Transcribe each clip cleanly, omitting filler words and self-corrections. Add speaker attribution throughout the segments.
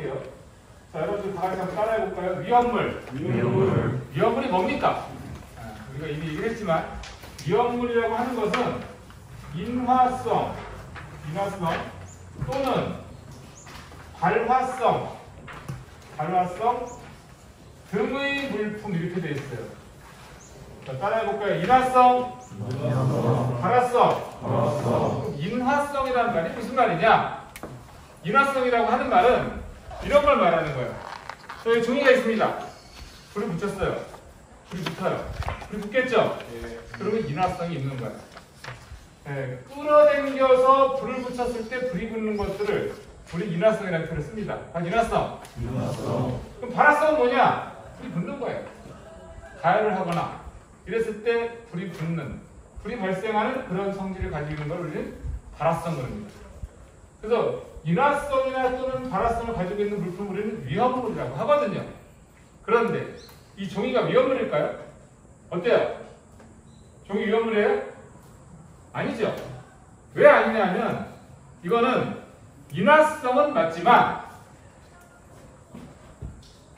Speaker 1: 볼게요. 자, 여러분들 다 같이 한번 따라해볼까요? 위험물. 위험물이 뭡니까? 우리가 이미 얘기를 했지만, 위험물이라고 하는 것은 인화성 또는 발화성 등의 물품 이렇게 되어 있어요. 자, 따라해볼까요? 인화성, 발화성. 인화성이라는 말이 무슨 말이냐? 인화성이라고 하는 말은 이런 걸 말하는 거예요. 여기 종이가 있습니다. 불을 붙였어요. 불이 붙어요. 불이 붙겠죠? 그러면 인화성이 있는 거예요. 끌어당겨서 불을 붙였을 때 불이 붙는 것들을 우리 인화성이라는 표현을 씁니다. 인화성. 그럼 발화성은 뭐냐? 불이 붙는 거예요. 가열을 하거나 이랬을 때 불이 붙는, 불이 발생하는 그런 성질을 가지고 있는 걸 우리는 발화성 그럽니다. 그래서 인화성이나 또는 발화성을 가지고 있는 물품을 우리는 위험물이라고 하거든요. 그런데 이 종이가 위험물일까요? 어때요? 종이 위험물이에요? 아니죠. 왜 아니냐면 이거는 인화성은 맞지만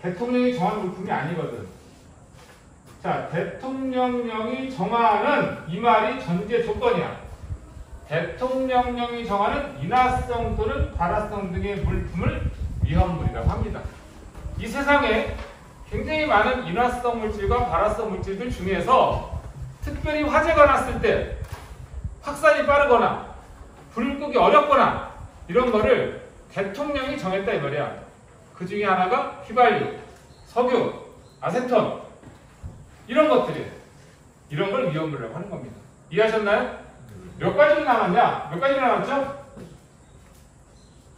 Speaker 1: 대통령이 정한 물품이 아니거든. 자, 대통령령이 정하는 이 말이 전제 조건이야. 대통령령이 정하는 인화성 또는 발화성 등의 물품을 위험물이라고 합니다. 이 세상에 굉장히 많은 인화성 물질과 발화성 물질들 중에서 특별히 화재가 났을 때 확산이 빠르거나 불을 끄기 어렵거나 이런 거를 대통령이 정했다 이 말이야. 그 중에 하나가 휘발유, 석유, 아세톤 이런 것들이에요. 이런 걸 위험물이라고 하는 겁니다. 이해하셨나요? 몇 가지로 남았냐? 몇 가지로 남았죠?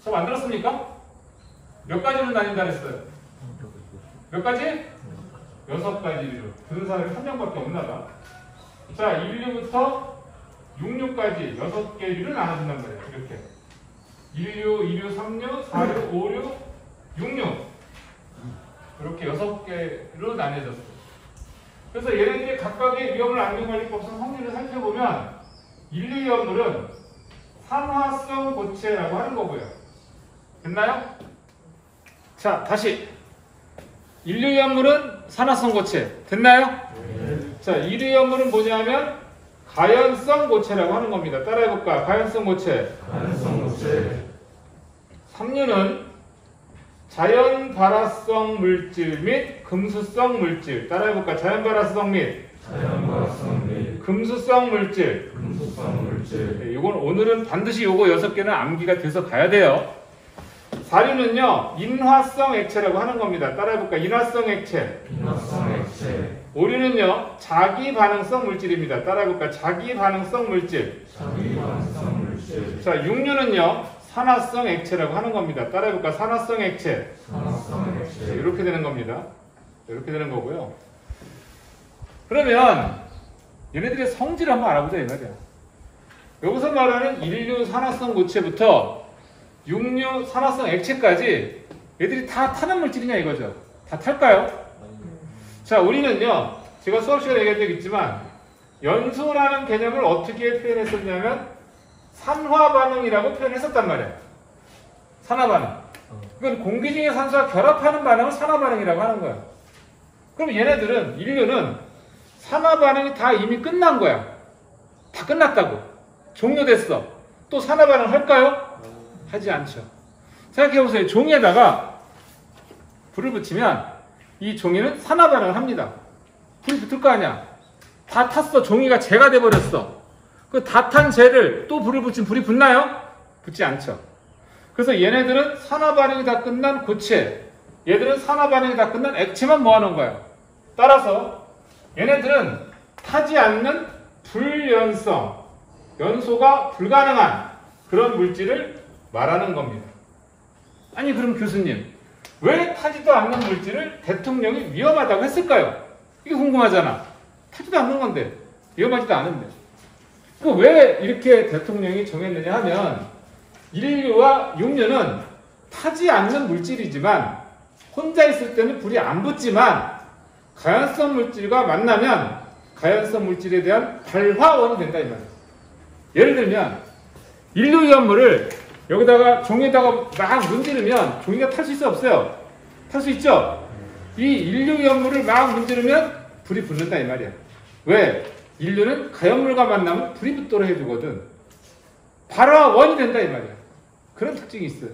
Speaker 1: 수업 안 들었습니까? 몇 가지로 나뉜다 그랬어요? 몇 가지? 6가지로. 들은 사람이 한 명밖에 없나 봐. 자, 1류부터 66까지 6개류를 나눠준단 말이에요. 이렇게. 1류, 2류, 3류, 4류, 5류, 6류. 이렇게 6개로 나뉘어졌어요. 그래서 얘네들이 각각의 위험을 안전관리법상 확률을 살펴보면 1류 위험물은 산화성 고체라고 하는 거고요. 됐나요? 자, 다시. 1류 위험물은 산화성 고체. 됐나요? 자, 2류 위험물은 뭐냐면 가연성 고체라고 하는 겁니다. 따라해볼까? 가연성 고체. 3류는 자연 발화성 물질 및 금수성 물질. 따라해볼까? 자연 발화성 및 금수성 물질. 네, 이건 오늘은 반드시 요거 6개는 암기가 돼서 가야 돼요. 4류는요, 인화성 액체라고 하는 겁니다. 따라해볼까? 인화성 액체. 5류는요, 자기 반응성 물질입니다. 따라해볼까? 자기 반응성 물질. 자, 6류는요, 산화성 액체라고 하는 겁니다. 따라해볼까? 산화성 액체. 네, 이렇게 되는 겁니다. 이렇게 되는 거고요. 그러면 얘네들의 성질을 한번 알아보자 이 말이야. 여기서 말하는 1류 산화성 고체부터 6류 산화성 액체까지 얘들이 다 타는 물질이냐 이거죠. 다 탈까요? 자, 우리는요, 제가 수업 시간에 얘기한 적 있지만 연소라는 개념을 어떻게 표현했었냐면 산화반응이라고 표현했었단 말이에요. 산화반응. 그건 공기 중에 산소와 결합하는 반응을 산화반응이라고 하는 거야. 그럼 얘네들은, 인류는 산화반응이 다 이미 끝난 거야. 다 끝났다고. 종료됐어. 또 산화반응 할까요? 하지 않죠. 생각해보세요. 종이에다가 불을 붙이면 이 종이는 산화반응을 합니다. 불이 붙을 거 아니야. 다 탔어. 종이가 재가 돼버렸어. 그 다 탄 재를 또 불을 붙이면 불이 붙나요? 붙지 않죠. 그래서 얘네들은 산화반응이 다 끝난 고체, 얘들은 산화반응이 다 끝난 액체만 모아놓은 거예요. 따라서 얘네들은 타지 않는 불연성, 연소가 불가능한 그런 물질을 말하는 겁니다. 아니 그럼 교수님, 왜 타지도 않는 물질을 대통령이 위험하다고 했을까요? 이게 궁금하잖아. 타지도 않는 건데, 위험하지도 않은데. 그 왜 이렇게 대통령이 정했느냐 하면 1류와 6류는 타지 않는 물질이지만 혼자 있을 때는 불이 안 붙지만 가연성 물질과 만나면 가연성 물질에 대한 발화원이 된다 이 말이에요. 예를 들면 1류 위험물을 여기다가 종이에다가 막 문지르면 종이가 탈 수 있어 없어요? 탈 수 있죠? 이 인류염물을 막 문지르면 불이 붙는다 이 말이야. 왜? 인류는 가염물과 만나면 불이 붙도록 해주거든. 발화 원이 된다 이 말이야. 그런 특징이 있어요.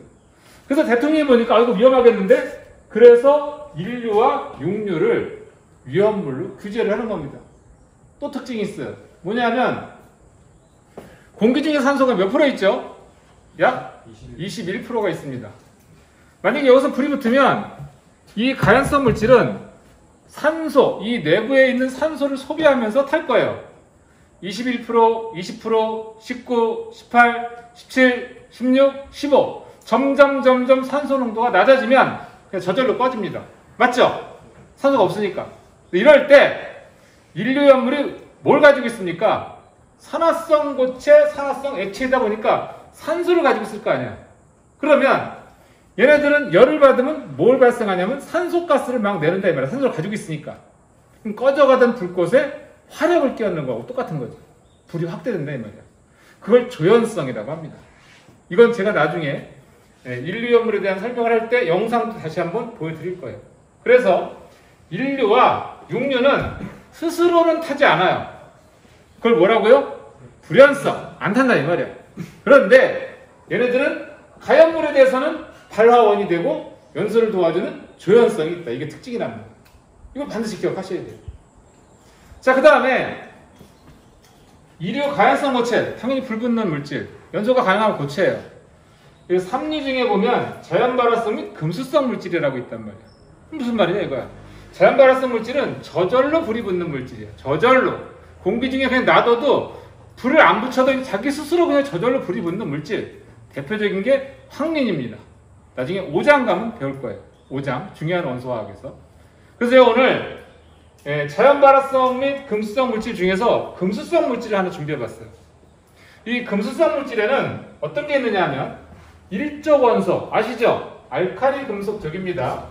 Speaker 1: 그래서 대통령이 보니까 이거 위험하겠는데? 그래서 인류와 육류를 위험물로 규제를 하는 겁니다. 또 특징이 있어요. 뭐냐면 공기 중에 산소가 몇 프로 있죠? 약 21%가 있습니다. 만약에 여기서 불이 붙으면 이 가연성 물질은 산소, 이 내부에 있는 산소를 소비하면서 탈 거예요. 21%, 20%, 19, 18, 17, 16, 15 점점 산소 농도가 낮아지면 그냥 저절로 꺼집니다. 맞죠? 산소가 없으니까. 이럴 때 인류염물이 뭘 가지고 있습니까? 산화성 고체, 산화성 액체이다 보니까 산소를 가지고 있을 거 아니야. 그러면 얘네들은 열을 받으면 뭘 발생하냐면 산소가스를 막 내는다 이 말이야. 산소를 가지고 있으니까. 그럼 꺼져가던 불꽃에 화력을 끼얹는 거하고 똑같은 거죠. 불이 확대된다 이 말이야. 그걸 조연성이라고 합니다. 이건 제가 나중에 인류염물에 대한 설명을 할 때 영상도 다시 한번 보여드릴 거예요. 그래서 인류와 육류는 스스로는 타지 않아요. 그걸 뭐라고요? 불연성. 안 탄다 이 말이야. 그런데 얘네들은 가연물에 대해서는 발화원이 되고 연소를 도와주는 조연성이 있다. 이게 특징이랍니다. 이걸 반드시 기억하셔야 돼요. 자, 그 다음에 이류 가연성 고체, 당연히 불붙는 물질, 연소가 가능한 고체예요. 이 삼류 중에 보면 자연발화성 및 금수성 물질이라고 있단 말이야. 무슨 말이냐 이거야. 자연발화성 물질은 저절로 불이 붙는 물질이야. 저절로. 공기 중에 그냥 놔둬도 불을 안 붙여도 자기 스스로 그냥 저절로 불이 붙는 물질. 대표적인 게 황린입니다. 나중에 5장 가면 배울 거예요. 5장, 중요한 원소화학에서. 그래서 제가 오늘 자연발화성 및 금수성 물질 중에서 금수성 물질을 하나 준비해봤어요. 이 금수성 물질에는 어떤 게 있느냐 하면 일족 원소, 아시죠? 알칼리 금속적입니다.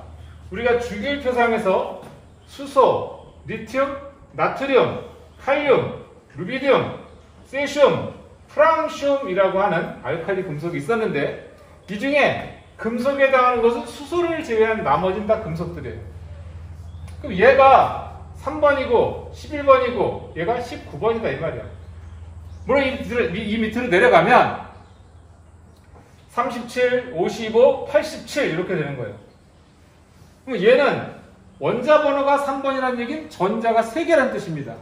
Speaker 1: 우리가 주기율표상에서 수소, 리튬, 나트륨, 칼륨, 루비디움, 세슘, 프랑슘이라고 하는 알칼리 금속이 있었는데 이 중에 금속에 해당하는 것은 수소를 제외한 나머지는 다 금속들이에요. 그럼 얘가 3번이고 11번이고 얘가 19번이다 이 말이야. 물론 이 밑으로 내려가면 37, 55, 87 이렇게 되는 거예요. 그럼 얘는 원자 번호가 3번이라는 얘기는 전자가 3개라는 뜻입니다.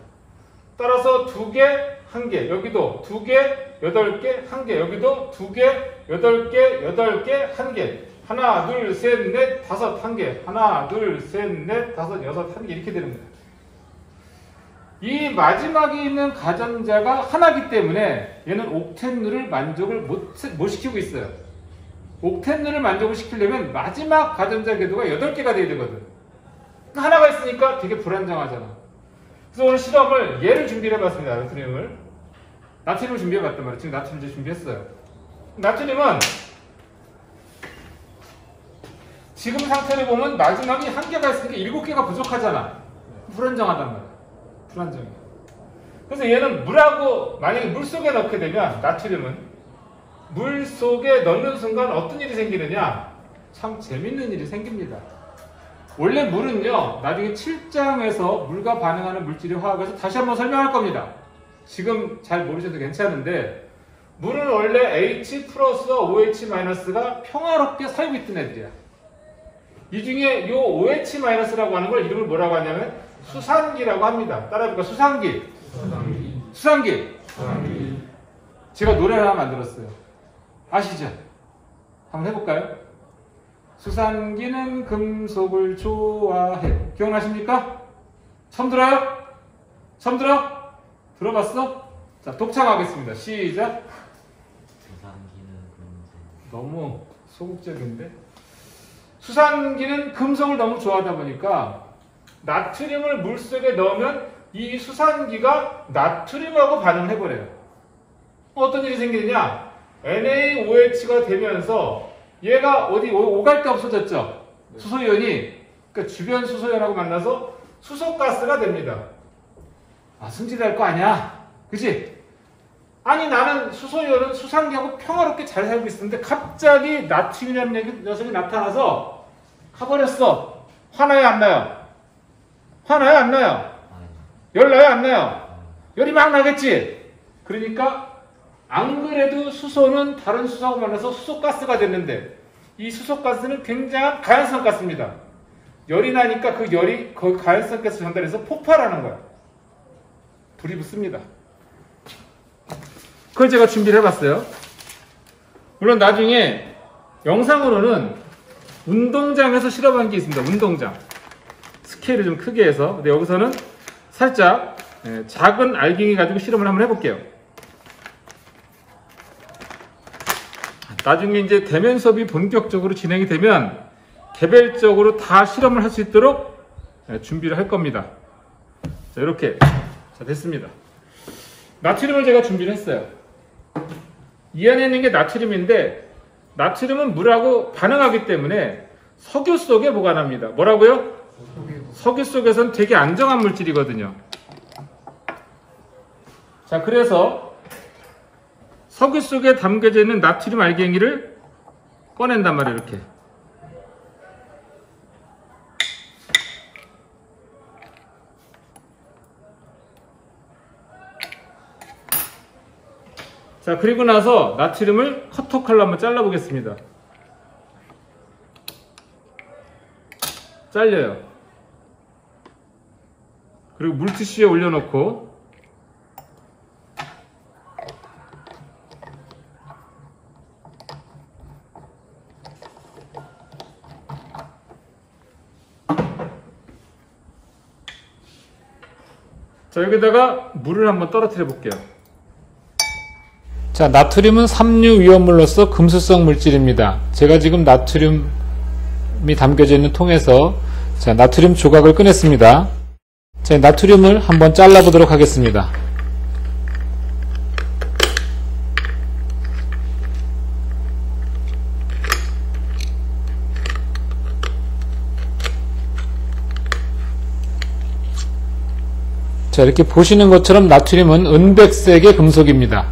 Speaker 1: 따라서 2개, 1개, 여기도 2개, 8개, 1개, 여기도 2개, 8개, 8개, 1개. 하나, 둘, 셋, 넷, 다섯, 1개. 하나, 둘, 셋, 넷, 다섯, 여섯, 1개 이렇게 되는 거예요. 이 마지막에 있는 가전자가 하나이기 때문에 얘는 옥텐율을 만족을 못 시키고 있어요. 옥텐율을 만족을 시키려면 마지막 가전자 궤도가 8개가 돼야 되거든. 하나가 있으니까 되게 불안정하잖아. 그래서 오늘 실험을 얘를 준비를 해봤습니다. 나트륨을 준비해봤단 말이에요. 지금 나트륨 이제 준비했어요. 나트륨은 지금 상태를 보면 마지막이 1개가 있으니까 7개가 부족하잖아. 불안정하단 말이야. 불안정해. 그래서 얘는 물하고 만약에 물속에 넣게 되면 나트륨은 물속에 넣는 순간 어떤 일이 생기느냐? 참 재밌는 일이 생깁니다. 원래 물은요, 나중에 7장에서 물과 반응하는 물질의 화학에서 다시 한번 설명할 겁니다. 지금 잘 모르셔도 괜찮은데 물은 원래 H 플러스와 OH-가 평화롭게 살고 있던 애들이야. 이 중에 이 OH-라고 하는 걸 이름을 뭐라고 하냐면 수산기라고 합니다. 따라해볼까? 수산기. 제가 노래를 하나 만들었어요. 아시죠? 한번 해볼까요? 수산기는 금속을 좋아해. 기억나십니까? 처음 들어요? 처음 들어? 들어봤어? 자, 독창하겠습니다. 시작.
Speaker 2: 수산기는 금속.
Speaker 1: 너무 소극적인데? 수산기는 금속을 너무 좋아하다 보니까 나트륨을 물속에 넣으면 이 수산기가 나트륨하고 반응해버려요. 어떤 일이 생기느냐? NaOH가 되면서 얘가 어디 오갈 데 없어졌죠? 수소이온이. 그러니까 주변 수소이온하고 만나서 수소가스가 됩니다. 아, 승질날 거 아니야? 그치? 아니 나는 수소열은 수상기하고 평화롭게 잘 살고 있었는데 갑자기 나트륨이라는 녀석이 나타나서 가버렸어. 화나요 안 나요? 화나요 안 나요? 열 나요 안 나요? 열이 막 나겠지? 그러니까 안 그래도 수소는 다른 수소하고 만나서 수소가스가 됐는데 이 수소가스는 굉장한 가연성 가스입니다. 열이 나니까 그 열이 그 가연성 가스 전달해서 폭발하는 거야. 불이 붙습니다. 그걸 제가 준비를 해봤어요. 물론 나중에 영상으로는 운동장에서 실험한 게 있습니다. 운동장. 스케일을 좀 크게 해서. 근데 여기서는 살짝 작은 알갱이 가지고 실험을 한번 해볼게요. 나중에 이제 대면 수업이 본격적으로 진행이 되면 개별적으로 다 실험을 할 수 있도록 준비를 할 겁니다. 자, 이렇게. 자, 됐습니다. 나트륨을 제가 준비를 했어요. 이 안에 있는 게 나트륨인데 나트륨은 물하고 반응하기 때문에 석유 속에 보관합니다. 뭐라고요? 석유 속에서는 되게 안정한 물질이거든요. 자, 그래서 석유 속에 담겨져 있는 나트륨 알갱이를 꺼낸단 말이에요. 이렇게. 자, 그리고 나서 나트륨을 커터 칼로 한번 잘라보겠습니다. 잘려요. 그리고 물티슈에 올려놓고 자, 여기다가 물을 한번 떨어뜨려 볼게요. 자, 나트륨은 삼류 위험물로서 금수성 물질입니다. 제가 지금 나트륨이 담겨져 있는 통에서 자, 나트륨 조각을 꺼냈습니다. 자, 나트륨을 한번 잘라보도록 하겠습니다. 자, 이렇게 보시는 것처럼 나트륨은 은백색의 금속입니다.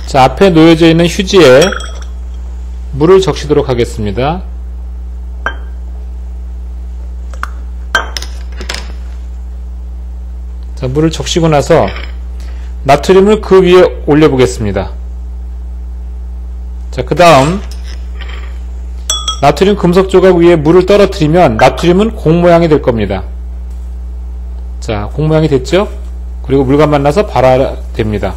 Speaker 1: 자, 앞에 놓여져 있는 휴지에 물을 적시도록 하겠습니다. 자, 물을 적시고 나서 나트륨을 그 위에 올려보겠습니다. 자, 그 다음 나트륨 금속 조각 위에 물을 떨어뜨리면 나트륨은 공 모양이 될 겁니다. 자, 공 모양이 됐죠? 그리고 물과 만나서 발화됩니다.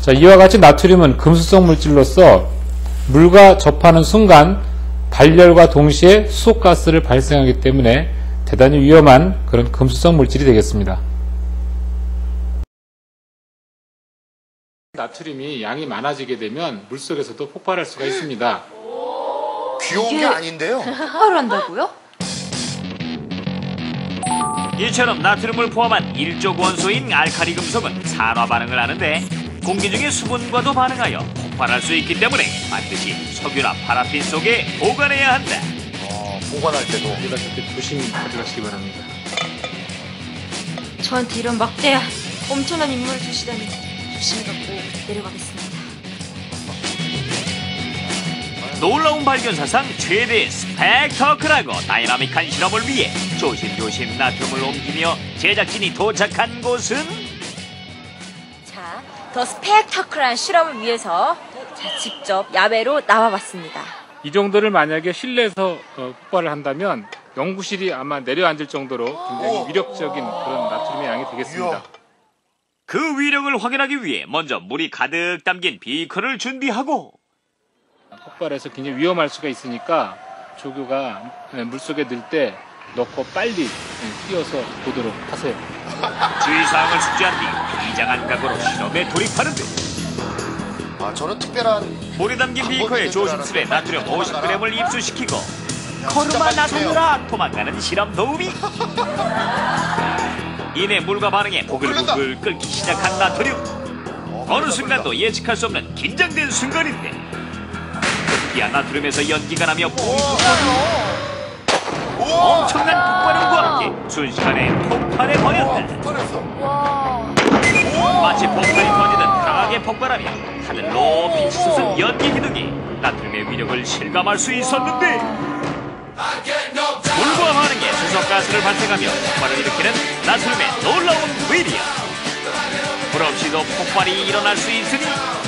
Speaker 1: 자, 이와 같이 나트륨은 금수성 물질로서 물과 접하는 순간 발열과 동시에 수소가스를 발생하기 때문에 대단히 위험한 그런 금수성 물질이 되겠습니다. 나트륨이 양이 많아지게 되면 물속에서도 폭발할 수가 있습니다.
Speaker 3: 귀여운 게 아닌데요?
Speaker 4: 폭발한다고요?
Speaker 5: 이처럼 나트륨을 포함한 일족 원소인 알칼리 금속은 산화 반응을 하는데 공기 중의 수분과도 반응하여 폭발할 수 있기 때문에 반드시 석유나 파라핀 속에 보관해야 한다.
Speaker 3: 보관할 때도
Speaker 1: 가져가실 때 조심히 가져가시기 바랍니다.
Speaker 4: 저한테 이런 막대한 엄청난 임무를 주시다니 조심히 갖고 내려가겠습니다.
Speaker 5: 놀라운 발견사상 최대 스펙터클하고 다이나믹한 실험을 위해 조심조심 나트륨을 옮기며 제작진이 도착한 곳은
Speaker 4: 자, 더 스펙터클한 실험을 위해서 자, 직접 야외로 나와봤습니다.
Speaker 1: 이 정도를 만약에 실내에서 폭발을 한다면 연구실이 아마 내려앉을 정도로 굉장히 위력적인 그런 나트륨의 양이 되겠습니다.
Speaker 5: 그 위력을 확인하기 위해 먼저 물이 가득 담긴 비커를 준비하고
Speaker 1: 폭발해서 굉장히 위험할 수가 있으니까 조교가 물속에 들 때 넣고 빨리 뛰어서 보도록 하세요.
Speaker 5: 주의사항을 숙지한 뒤 비장한 각오로 실험에 돌입하는데
Speaker 3: 저는 특별한
Speaker 5: 물이 담긴 비커에 조심스레 나트륨 50g을 입수시키고 걸음아
Speaker 3: 빨리
Speaker 5: 나서느라 도망가는 실험 도우미. 이내 물과 반응해 보글보글 끓기 시작한 나트륨. 어느 순간도 예측할 수 없는 긴장된 순간인데 급기야 나트륨에서 연기가 나며 엄청난 폭발음과 함께 순식간에 폭발해버렸다. 마치 폭탄이 터지듯 강하게 폭발하며 하늘 높이 치솟은 연기 기둥이 나트륨의 위력을 실감할 수 있었는데 불과 반응에 수소가스를 발생하며 폭발을 일으키는 나트륨의 놀라운 위력. 불 없이도 폭발이 일어날 수 있으니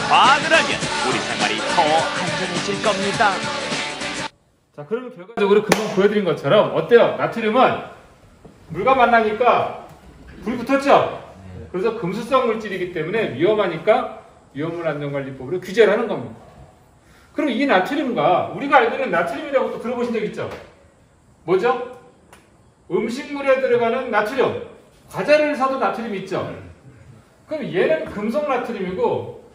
Speaker 5: 과학을 하면 우리 생활이 더 안전해질 겁니다.
Speaker 1: 자, 그러면 결과적으로 금방 보여드린 것처럼 어때요? 나트륨은 물과 만나니까 불이 붙었죠? 그래서 금수성 물질이기 때문에 위험하니까 위험물 안전관리법으로 규제를 하는 겁니다. 그럼 이 나트륨과 우리가 알고 있는 나트륨이라고 또 들어보신 적 있죠? 뭐죠? 음식물에 들어가는 나트륨. 과자를 사도 나트륨이 있죠? 그럼 얘는 금속 나트륨이고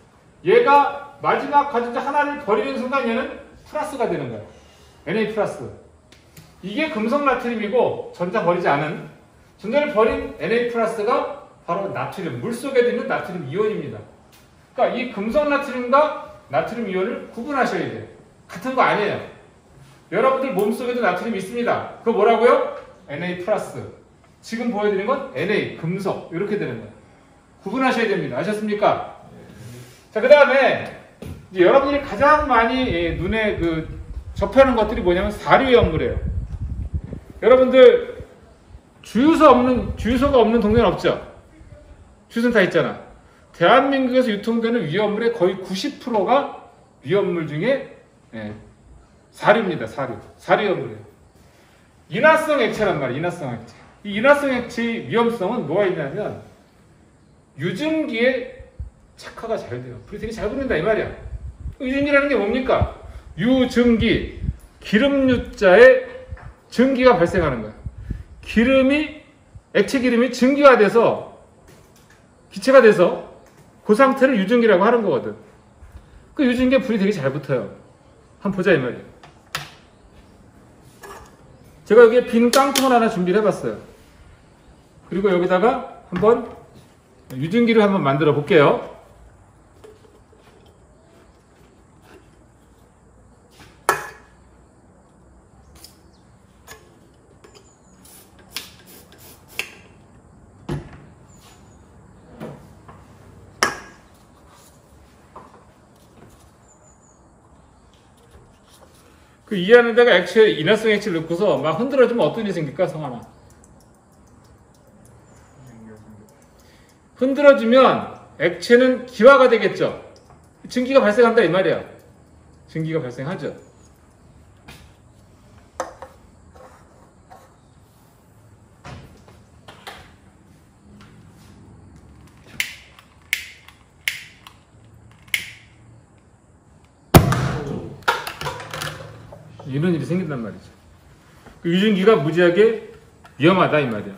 Speaker 1: 얘가 마지막 과자 하나를 버리는 순간 얘는 플러스가 되는 거예요. Na 플러스. 이게 금속 나트륨이고 전자 버리지 않은 전자를 버린 Na 플러스가 바로 나트륨, 물속에 있는 나트륨 이온입니다. 그러니까 이 금속 나트륨과 나트륨 이온을 구분하셔야 돼요. 같은 거 아니에요. 여러분들 몸속에도 나트륨이 있습니다. 그거 뭐라고요? Na 플러스. 지금 보여드린 건 Na, 금속. 이렇게 되는 거예요. 구분하셔야 됩니다. 아셨습니까? 자, 그 다음에 여러분들이 가장 많이 눈에 접하는 것들이 뭐냐면 사료연물이에요. 여러분들 주유소가 없는 동네는 없죠? 주유소는 다 있잖아. 대한민국에서 유통되는 위험물의 거의 90%가 위험물 중에 사료입니다. 사료연물이에요. 인화성 액체란 말이에요. 인화성 액체. 이 인화성 액체의 위험성은 뭐가 있냐면 유증기에 착화가 잘 돼요. 불이 되게 잘 붙는다 이 말이야. 유증기라는 게 뭡니까? 유증기, 기름유자에 증기가 발생하는 거야. 액체 기름이 증기화돼서 기체가 돼서 그 상태를 유증기라고 하는 거거든. 그 유증기에 불이 되게 잘 붙어요. 한번 보자 이 말이에요. 제가 여기에 빈 깡통을 하나 준비를 해봤어요. 그리고 여기다가 한번 유증기를 한번 만들어 볼게요. 이 안에다가 인화성 액체를 넣고서 막 흔들어주면 어떤 일이 생길까, 성환아? 흔들어주면 액체는 기화가 되겠죠? 증기가 발생한다, 이 말이야. 증기가 발생하죠. 이런 일이 생긴단 말이죠. 유증기가 무지하게 위험하다 이 말이야.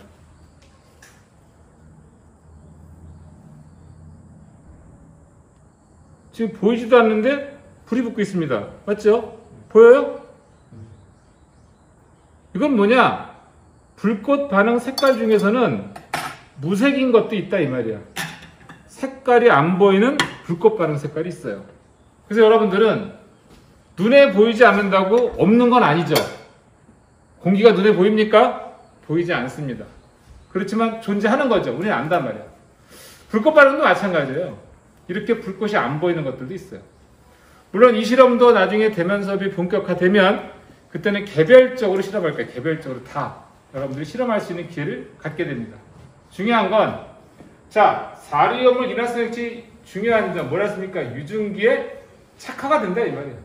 Speaker 1: 지금 보이지도 않는데 불이 붙고 있습니다. 맞죠? 보여요? 이건 뭐냐? 불꽃 반응 색깔 중에서는 무색인 것도 있다 이 말이야. 색깔이 안 보이는 불꽃 반응 색깔이 있어요. 그래서 여러분들은 눈에 보이지 않는다고 없는 건 아니죠. 공기가 눈에 보입니까? 보이지 않습니다. 그렇지만 존재하는 거죠. 우리는 안단 말이야. 불꽃 반응도 마찬가지예요. 이렇게 불꽃이 안 보이는 것들도 있어요. 물론 이 실험도 나중에 대면 수업이 본격화되면 그때는 개별적으로 실험할 거예요. 개별적으로 다 여러분들이 실험할 수 있는 기회를 갖게 됩니다. 중요한 건 사료연물 인화성 액체 중요한 점 뭐라 했습니까? 유증기에 착화가 된다 이 말이에요.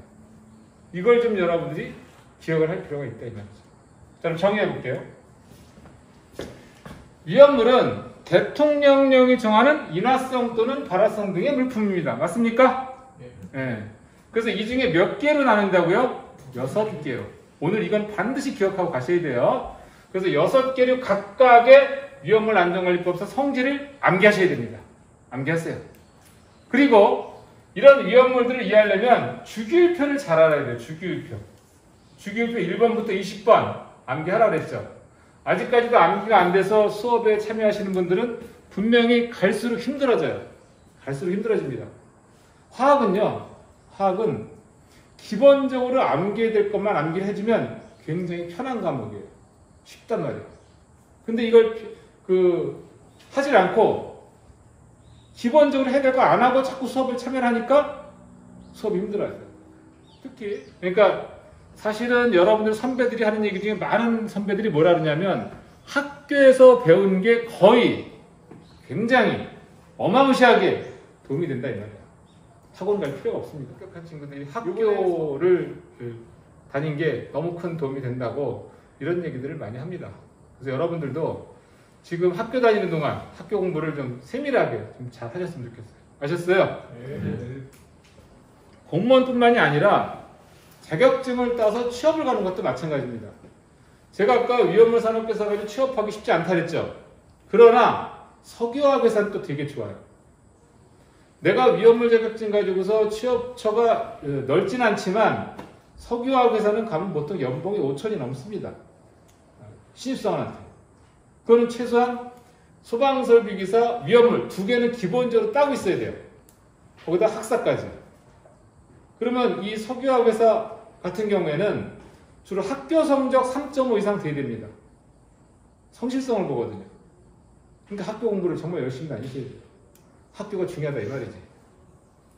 Speaker 1: 이걸 좀 여러분들이 기억을 할 필요가 있다 이 말이죠. 자, 그럼 정의해 볼게요. 위험물은 대통령령이 정하는 인화성 또는 발화성 등의 물품입니다. 맞습니까? 네. 그래서 이 중에 몇 개로 나눈다고요? 6개로. 오늘 이건 반드시 기억하고 가셔야 돼요. 그래서 6개로 각각의 위험물 안전관리법에서 성질을 암기하셔야 됩니다. 암기하세요. 그리고 이런 위험물들을 이해하려면 주기율표를 잘 알아야 돼요. 주기율표 1번부터 20번 암기하라고 그랬죠. 아직까지도 암기가 안 돼서 수업에 참여하시는 분들은 분명히 갈수록 힘들어져요. 갈수록 힘들어집니다. 화학은 기본적으로 암기해야 될 것만 암기를 해주면 굉장히 편한 과목이에요. 쉽단 말이에요. 근데 이걸 하질 않고 기본적으로 해야 될 거 안 하고 자꾸 수업을 참여를 하니까 수업이 힘들어요. 특히 그러니까 사실은 여러분들 선배들이 하는 얘기 중에 많은 선배들이 뭐라 그러냐면 학교에서 배운 게 거의 굉장히 어마무시하게 도움이 된다 이 말이야. 학원 갈 필요가 없습니다. 합격한 친구들이 학교를 다닌 게 너무 큰 도움이 된다고 이런 얘기들을 많이 합니다. 그래서 여러분들도 지금 학교 다니는 동안 학교 공부를 좀 세밀하게 좀 잘 하셨으면 좋겠어요. 아셨어요? 네. 공무원뿐만이 아니라 자격증을 따서 취업을 가는 것도 마찬가지입니다. 제가 아까 위험물 산업회사 가지고 취업하기 쉽지 않다 그랬죠. 그러나 석유화학 회사는 또 되게 좋아요. 내가 위험물 자격증 가지고서 취업처가 넓진 않지만 석유화학 회사는 가면 보통 연봉이 5천이 넘습니다. 신입사원한테. 그거는 최소한 소방설비기사, 위험물 두 개는 기본적으로 따고 있어야 돼요. 거기다 학사까지. 그러면 이 석유화학 회사 같은 경우에는 주로 학교 성적 3.5 이상 돼야 됩니다. 성실성을 보거든요. 그러니까 학교 공부를 정말 열심히 다니셔야 돼요. 학교가 중요하다 이 말이지.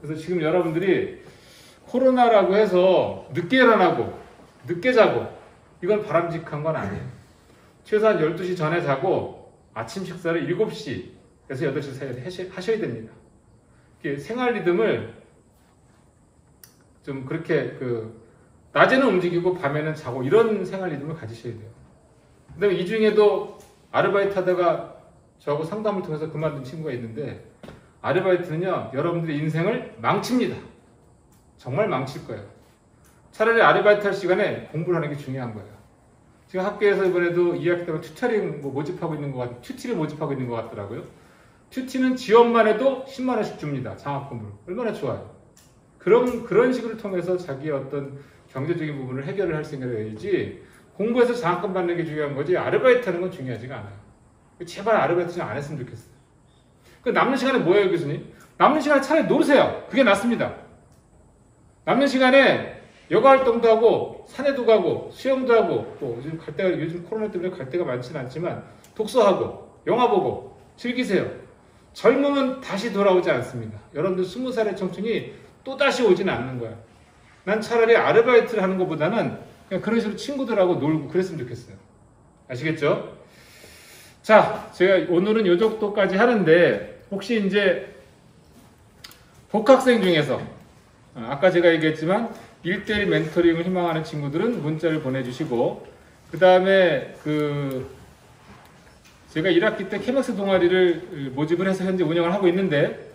Speaker 1: 그래서 지금 여러분들이 코로나라고 해서 늦게 일어나고 늦게 자고 이건 바람직한 건 아니에요. 최소한 12시 전에 자고 아침 식사를 7시에서 8시 사이에 하셔야 됩니다. 생활 리듬을 좀 그렇게 낮에는 움직이고 밤에는 자고 이런 생활 리듬을 가지셔야 돼요. 그다음에 이 중에도 아르바이트 하다가 저하고 상담을 통해서 그만둔 친구가 있는데 아르바이트는요 여러분들의 인생을 망칩니다. 정말 망칠 거예요. 차라리 아르바이트 할 시간에 공부를 하는 게 중요한 거예요. 지금 학교에서 이번에도 2학기 때문에 튜터링 모집하고 있는 것 같아요. 튜티를 모집하고 있는 것 같더라고요. 튜티는 지원만 해도 10만 원씩 줍니다. 장학금으로. 얼마나 좋아요. 그런 식으로 통해서 자기의 어떤 경제적인 부분을 해결을 할 생각을 해야지 공부해서 장학금 받는 게 중요한 거지 아르바이트 하는 건 중요하지가 않아요. 제발 아르바이트 좀 안 했으면 좋겠어요. 남는 시간에 뭐예요, 교수님? 남는 시간에 차라리 놀으세요. 그게 낫습니다. 남는 시간에 여가 활동도 하고 산에도 가고 수영도 하고 또 요즘 코로나 때문에 갈 데가 많지는 않지만 독서하고 영화 보고 즐기세요. 젊음은 다시 돌아오지 않습니다. 여러분들 20살의 청춘이 또 다시 오지는 않는 거야. 난 차라리 아르바이트를 하는 것보다는 그냥 그런 식으로 친구들하고 놀고 그랬으면 좋겠어요. 아시겠죠? 자, 제가 오늘은 이 정도까지 하는데 혹시 이제 복학생 중에서 아까 제가 얘기했지만 1대1 멘토링을 희망하는 친구들은 문자를 보내주시고 그 다음에 제가 1학기 때 케맥스 동아리를 모집을 해서 현재 운영을 하고 있는데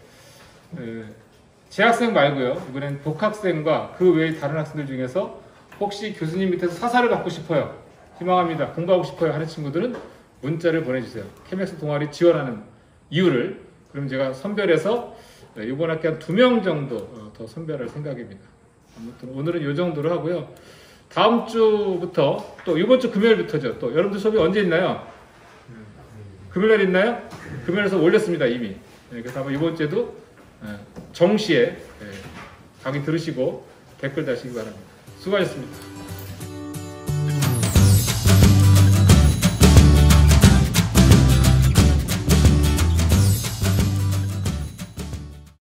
Speaker 1: 재학생 말고요. 이번엔 복학생과 그 외의 다른 학생들 중에서 혹시 교수님 밑에서 사사를 받고 싶어요. 희망합니다. 공부하고 싶어요 하는 친구들은 문자를 보내주세요. 케맥스 동아리 지원하는 이유를. 그럼 제가 선별해서 이번 학기 한 2명 정도 더 선별할 생각입니다. 아무튼 오늘은 이 정도로 하고요. 다음 주부터 또 이번 주 금요일부터죠. 또 여러분들 수업이 언제 있나요? 금요일 있나요? 금요일에서 올렸습니다 이미. 그래서 아마 이번 주에도 정시에 강의 들으시고 댓글 다시기 바랍니다. 수고하셨습니다.